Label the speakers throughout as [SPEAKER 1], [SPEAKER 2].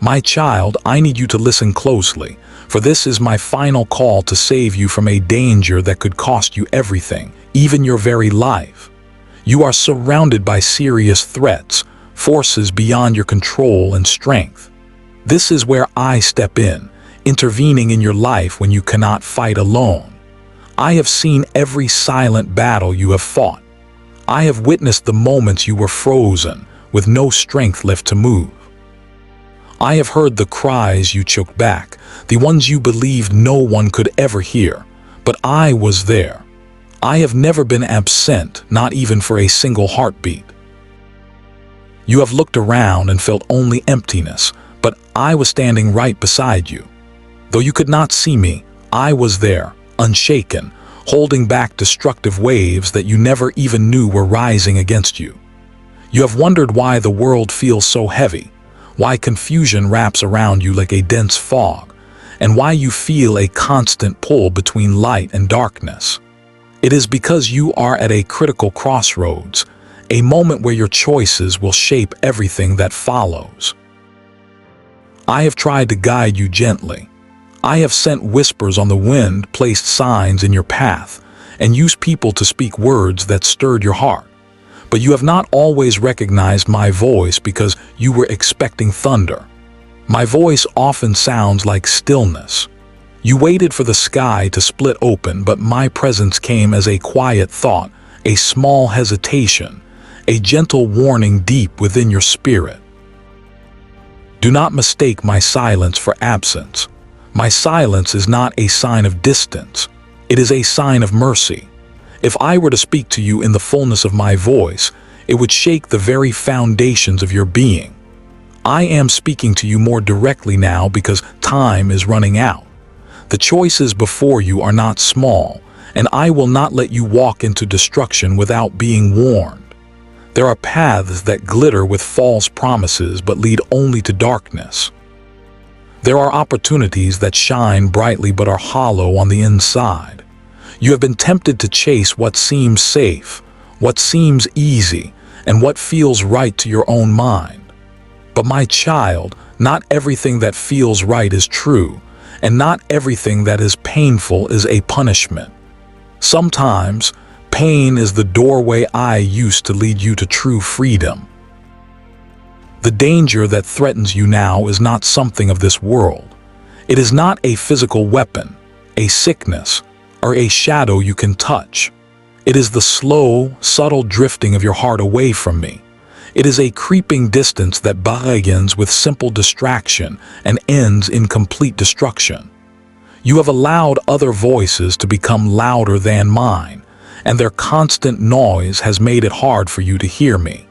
[SPEAKER 1] My child, I need you to listen closely, for this is my final call to save you from a danger that could cost you everything, even your very life. You are surrounded by serious threats, forces beyond your control and strength. This is where I step in, intervening in your life when you cannot fight alone. I have seen every silent battle you have fought. I have witnessed the moments you were frozen, with no strength left to move. I have heard the cries you choked back, the ones you believed no one could ever hear, but I was there. I have never been absent, not even for a single heartbeat. You have looked around and felt only emptiness, but I was standing right beside you. Though you could not see me, I was there, unshaken, holding back destructive waves that you never even knew were rising against you. You have wondered why the world feels so heavy, why confusion wraps around you like a dense fog, and why you feel a constant pull between light and darkness. It is because you are at a critical crossroads, a moment where your choices will shape everything that follows. I have tried to guide you gently. I have sent whispers on the wind, placed signs in your path, and used people to speak words that stirred your heart. But you have not always recognized my voice because you were expecting thunder. My voice often sounds like stillness. You waited for the sky to split open, but my presence came as a quiet thought, a small hesitation, a gentle warning deep within your spirit. Do not mistake my silence for absence. My silence is not a sign of distance. It is a sign of mercy. If I were to speak to you in the fullness of my voice, it would shake the very foundations of your being. I am speaking to you more directly now because time is running out. The choices before you are not small, and I will not let you walk into destruction without being warned. There are paths that glitter with false promises but lead only to darkness. There are opportunities that shine brightly but are hollow on the inside. You have been tempted to chase what seems safe, what seems easy, and what feels right to your own mind. But my child, not everything that feels right is true, and not everything that is painful is a punishment. Sometimes, pain is the doorway I used to lead you to true freedom. The danger that threatens you now is not something of this world. It is not a physical weapon, a sickness, or a shadow you can touch. It is the slow, subtle drifting of your heart away from me. It is a creeping distance that begins with simple distraction and ends in complete destruction. You have allowed other voices to become louder than mine, and their constant noise has made it hard for you to hear me.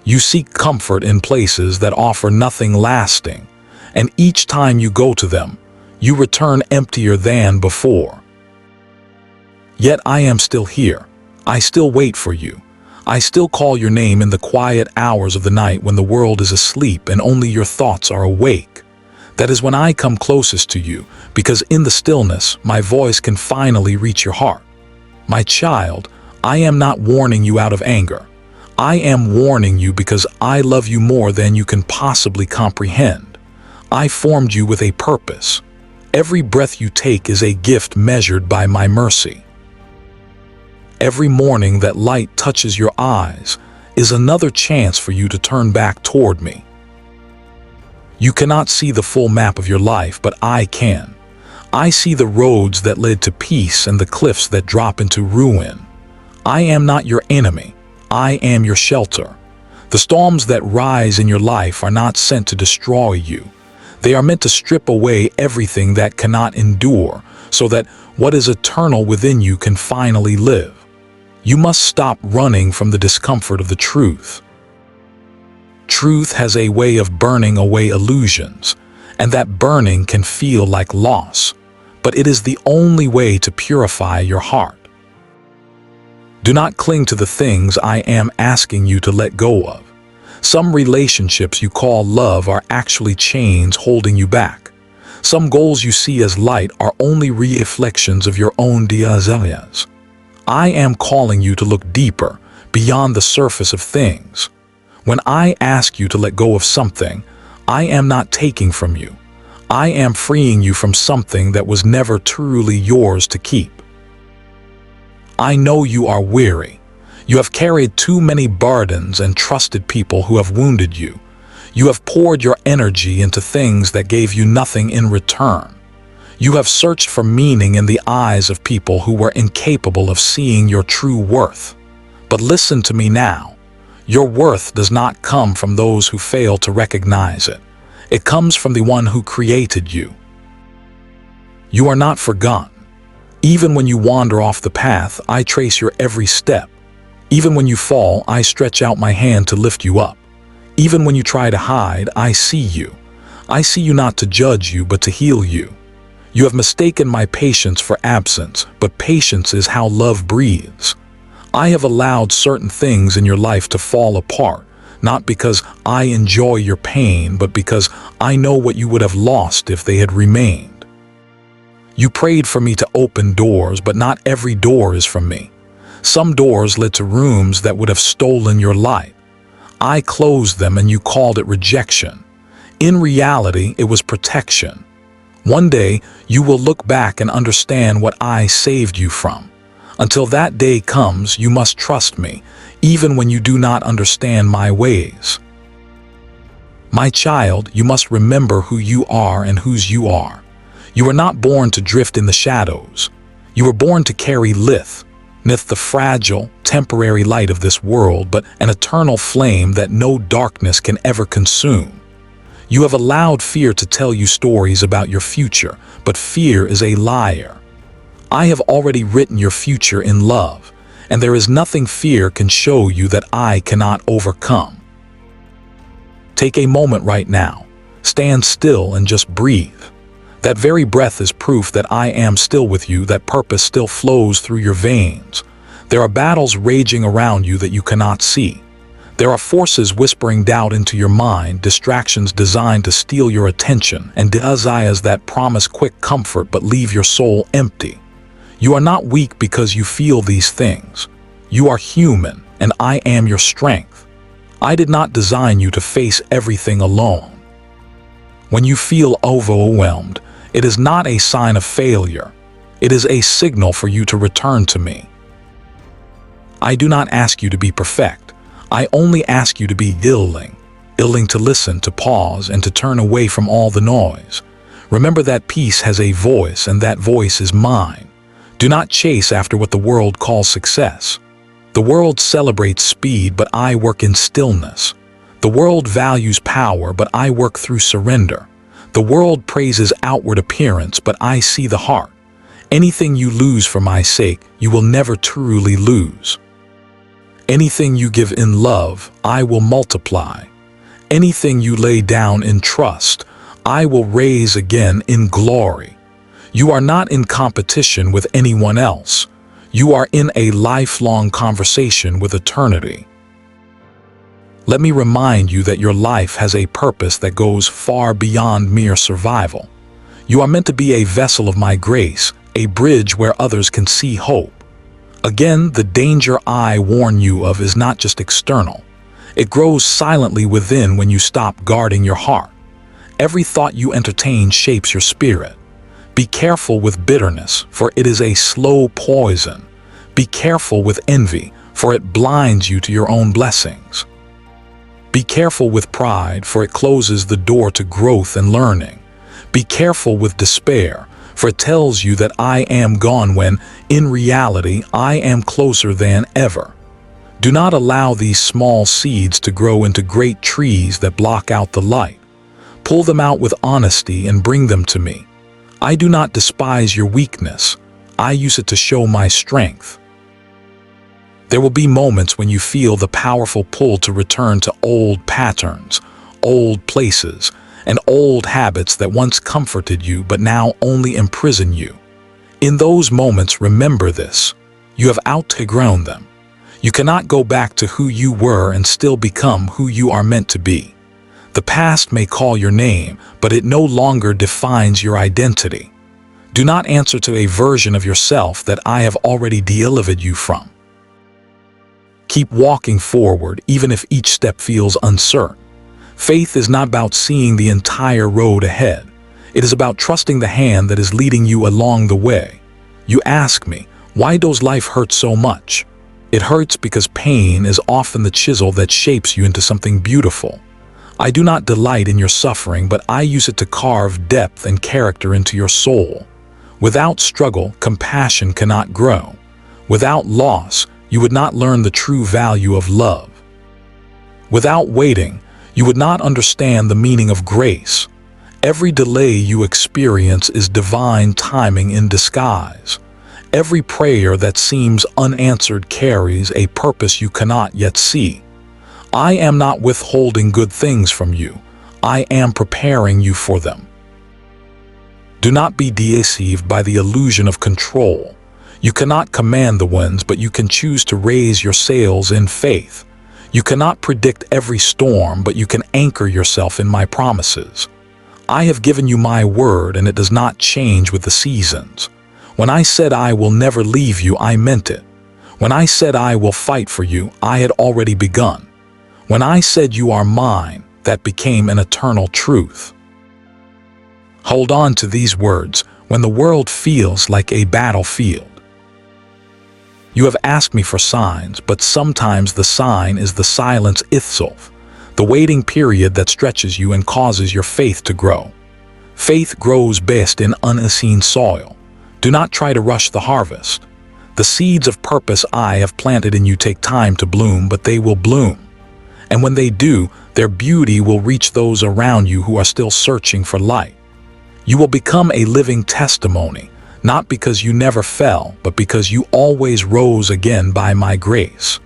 [SPEAKER 1] You seek comfort in places that offer nothing lasting, and each time you go to them, you return emptier than before. Yet I am still here. I still wait for you. I still call your name in the quiet hours of the night when the world is asleep and only your thoughts are awake. That is when I come closest to you, because in the stillness, my voice can finally reach your heart. My child, I am not warning you out of anger. I am warning you because I love you more than you can possibly comprehend. I formed you with a purpose. Every breath you take is a gift measured by my mercy. Every morning that light touches your eyes is another chance for you to turn back toward me. You cannot see the full map of your life, but I can. I see the roads that led to peace and the cliffs that drop into ruin. I am not your enemy. I am your shelter. The storms that rise in your life are not sent to destroy you. They are meant to strip away everything that cannot endure, so that what is eternal within you can finally live. You must stop running from the discomfort of the truth. Truth has a way of burning away illusions, and that burning can feel like loss, but it is the only way to purify your heart. Do not cling to the things I am asking you to let go of. Some relationships you call love are actually chains holding you back. Some goals you see as light are only reflections of your own desires. I am calling you to look deeper, beyond the surface of things. When I ask you to let go of something, I am not taking from you. I am freeing you from something that was never truly yours to keep. I know you are weary. You have carried too many burdens and trusted people who have wounded you. You have poured your energy into things that gave you nothing in return. You have searched for meaning in the eyes of people who were incapable of seeing your true worth. But listen to me now. Your worth does not come from those who fail to recognize it. It comes from the one who created you. You are not forgotten. Even when you wander off the path, I trace your every step. Even when you fall, I stretch out my hand to lift you up. Even when you try to hide, I see you. I see you not to judge you, but to heal you. You have mistaken my patience for absence, but patience is how love breathes. I have allowed certain things in your life to fall apart, not because I enjoy your pain, but because I know what you would have lost if they had remained. You prayed for me to open doors, but not every door is from me. Some doors led to rooms that would have stolen your light. I closed them and you called it rejection. In reality, it was protection. One day, you will look back and understand what I saved you from. Until that day comes, you must trust me, even when you do not understand my ways. My child, you must remember who you are and whose you are. You were not born to drift in the shadows. You were born to carry Lith, the fragile, temporary light of this world, but an eternal flame that no darkness can ever consume. You have allowed fear to tell you stories about your future, but fear is a liar. I have already written your future in love, and there is nothing fear can show you that I cannot overcome. Take a moment right now. Stand still and just breathe. That very breath is proof that I am still with you, that purpose still flows through your veins. There are battles raging around you that you cannot see. There are forces whispering doubt into your mind, distractions designed to steal your attention, and desires that promise quick comfort but leave your soul empty. You are not weak because you feel these things. You are human, and I am your strength. I did not design you to face everything alone. When you feel overwhelmed, it is not a sign of failure. It is a signal for you to return to me. I do not ask you to be perfect. I only ask you to be willing to listen, to pause, and to turn away from all the noise. Remember that peace has a voice, and that voice is mine. Do not chase after what the world calls success. The world celebrates speed, but I work in stillness. The world values power, but I work through surrender. The world praises outward appearance, but I see the heart. Anything you lose for my sake, you will never truly lose. Anything you give in love, I will multiply. Anything you lay down in trust, I will raise again in glory. You are not in competition with anyone else. You are in a lifelong conversation with eternity. Let me remind you that your life has a purpose that goes far beyond mere survival. You are meant to be a vessel of my grace, a bridge where others can see hope. Again, the danger I warn you of is not just external. It grows silently within when you stop guarding your heart. Every thought you entertain shapes your spirit. Be careful with bitterness, for it is a slow poison. Be careful with envy, for it blinds you to your own blessings. Be careful with pride, for it closes the door to growth and learning. Be careful with despair, for it tells you that I am gone when, in reality, I am closer than ever. Do not allow these small seeds to grow into great trees that block out the light. Pull them out with honesty and bring them to me. I do not despise your weakness. I use it to show my strength. There will be moments when you feel the powerful pull to return to old patterns, old places, and old habits that once comforted you but now only imprison you. In those moments, remember this: you have outgrown them. You cannot go back to who you were and still become who you are meant to be. The past may call your name, but it no longer defines your identity. Do not answer to a version of yourself that I have already delivered you from. Keep walking forward even if each step feels uncertain. Faith is not about seeing the entire road ahead. It is about trusting the hand that is leading you along the way. You ask me, why does life hurt so much? It hurts because pain is often the chisel that shapes you into something beautiful. I do not delight in your suffering, but I use it to carve depth and character into your soul. Without struggle, compassion cannot grow. Without loss, you would not learn the true value of love. Without waiting, you would not understand the meaning of grace. Every delay you experience is divine timing in disguise. Every prayer that seems unanswered carries a purpose you cannot yet see. I am not withholding good things from you. I am preparing you for them. Do not be deceived by the illusion of control. You cannot command the winds, but you can choose to raise your sails in faith. You cannot predict every storm, but you can anchor yourself in my promises. I have given you my word, and it does not change with the seasons. When I said I will never leave you, I meant it. When I said I will fight for you, I had already begun. When I said you are mine, that became an eternal truth. Hold on to these words when the world feels like a battlefield. You have asked me for signs, but sometimes the sign is the silence itself, the waiting period that stretches you and causes your faith to grow. Faith grows best in unseen soil. Do not try to rush the harvest. The seeds of purpose I have planted in you take time to bloom, but they will bloom. And when they do, their beauty will reach those around you who are still searching for light. You will become a living testimony, not because you never fell, but because you always rose again by my grace.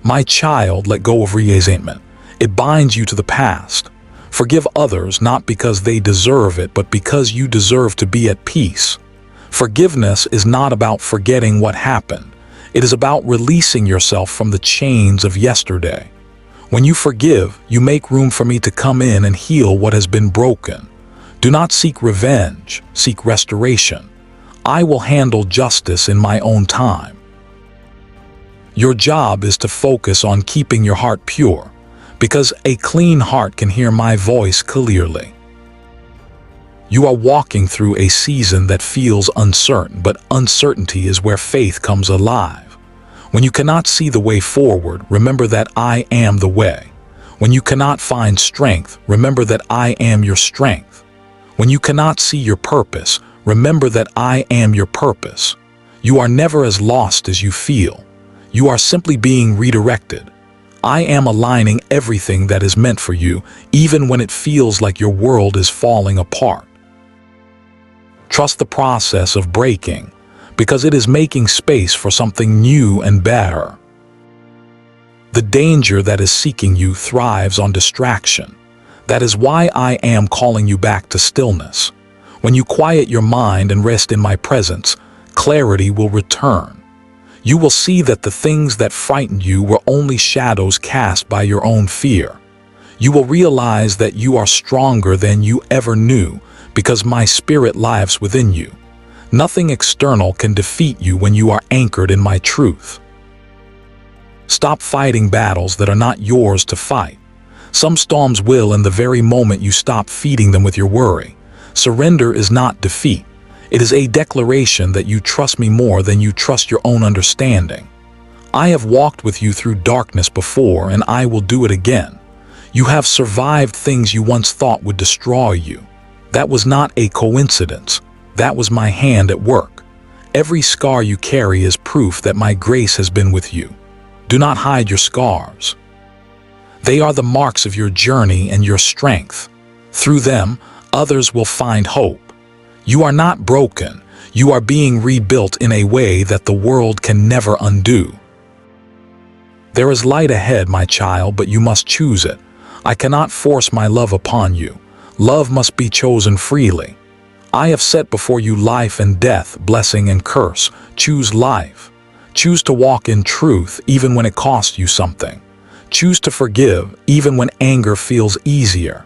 [SPEAKER 1] My child, let go of resentment. It binds you to the past. Forgive others not because they deserve it, but because you deserve to be at peace. Forgiveness is not about forgetting what happened. It is about releasing yourself from the chains of yesterday. When you forgive, you make room for me to come in and heal what has been broken. Do not seek revenge, seek restoration. I will handle justice in my own time. Your job is to focus on keeping your heart pure, because a clean heart can hear my voice clearly. You are walking through a season that feels uncertain, but uncertainty is where faith comes alive. When you cannot see the way forward, remember that I am the way. When you cannot find strength, remember that I am your strength. When you cannot see your purpose, remember that I am your purpose. You are never as lost as you feel. You are simply being redirected. I am aligning everything that is meant for you, even when it feels like your world is falling apart. Trust the process of breaking, because it is making space for something new and better. The danger that is seeking you thrives on distraction. That is why I am calling you back to stillness. When you quiet your mind and rest in my presence, clarity will return. You will see that the things that frightened you were only shadows cast by your own fear. You will realize that you are stronger than you ever knew, because my spirit lives within you. Nothing external can defeat you when you are anchored in my truth. Stop fighting battles that are not yours to fight. Some storms will in the very moment you stop feeding them with your worry. Surrender is not defeat. It is a declaration that you trust me more than you trust your own understanding. I have walked with you through darkness before, and I will do it again. You have survived things you once thought would destroy you. That was not a coincidence. That was my hand at work. Every scar you carry is proof that my grace has been with you. Do not hide your scars. They are the marks of your journey and your strength. Through them, others will find hope. You are not broken. You are being rebuilt in a way that the world can never undo. There is light ahead, my child, but you must choose it. I cannot force my love upon you. Love must be chosen freely. I have set before you life and death, blessing and curse. Choose life. Choose to walk in truth even when it costs you something. Choose to forgive even when anger feels easier.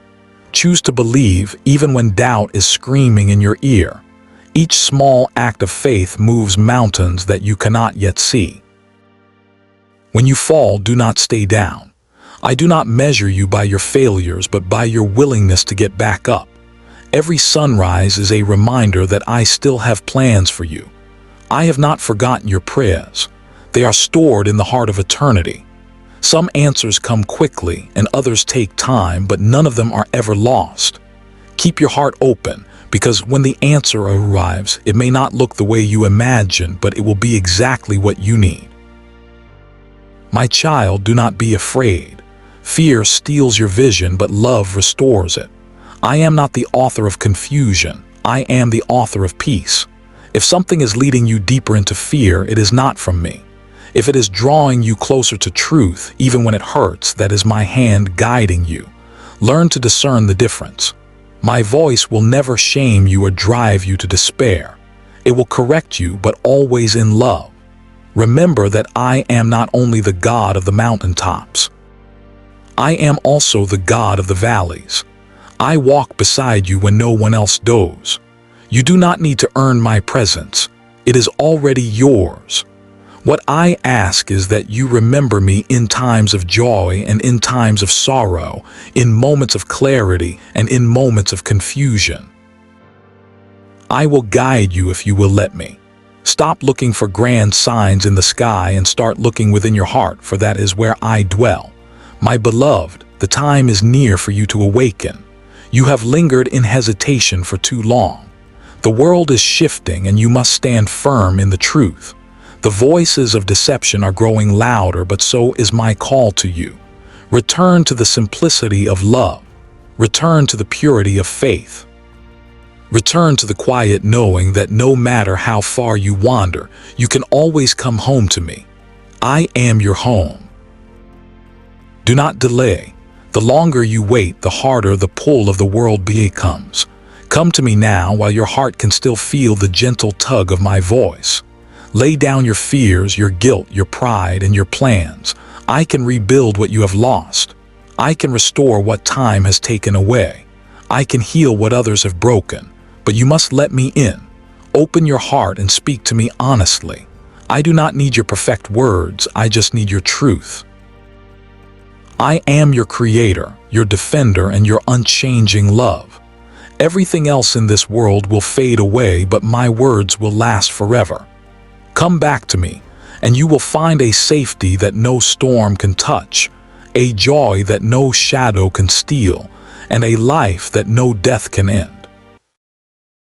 [SPEAKER 1] Choose to believe even when doubt is screaming in your ear. Each small act of faith moves mountains that you cannot yet see. When you fall, do not stay down. I do not measure you by your failures, but by your willingness to get back up. Every sunrise is a reminder that I still have plans for you. I have not forgotten your prayers. They are stored in the heart of eternity. Some answers come quickly and others take time, but none of them are ever lost. Keep your heart open, because when the answer arrives, it may not look the way you imagine, but it will be exactly what you need. My child, do not be afraid. Fear steals your vision, but love restores it. I am not the author of confusion. I am the author of peace. If something is leading you deeper into fear, it is not from me. If it is drawing you closer to truth, even when it hurts, that is my hand guiding you. Learn to discern the difference. My voice will never shame you or drive you to despair. It will correct you, but always in love. Remember that I am not only the God of the mountaintops. I am also the God of the valleys. I walk beside you when no one else does. You do not need to earn my presence. It is already yours. What I ask is that you remember me in times of joy and in times of sorrow, in moments of clarity and in moments of confusion. I will guide you if you will let me. Stop looking for grand signs in the sky and start looking within your heart, for that is where I dwell. My beloved, the time is near for you to awaken. You have lingered in hesitation for too long. The world is shifting and you must stand firm in the truth. The voices of deception are growing louder, but so is my call to you. Return to the simplicity of love. Return to the purity of faith. Return to the quiet knowing that no matter how far you wander, you can always come home to me. I am your home. Do not delay. The longer you wait, the harder the pull of the world becomes. Come to me now while your heart can still feel the gentle tug of my voice. Lay down your fears, your guilt, your pride, and your plans. I can rebuild what you have lost. I can restore what time has taken away. I can heal what others have broken. But you must let me in. Open your heart and speak to me honestly. I do not need your perfect words, I just need your truth. I am your creator, your defender, and your unchanging love. Everything else in this world will fade away, but my words will last forever. Come back to me, and you will find a safety that no storm can touch, a joy that no shadow can steal, and a life that no death can end.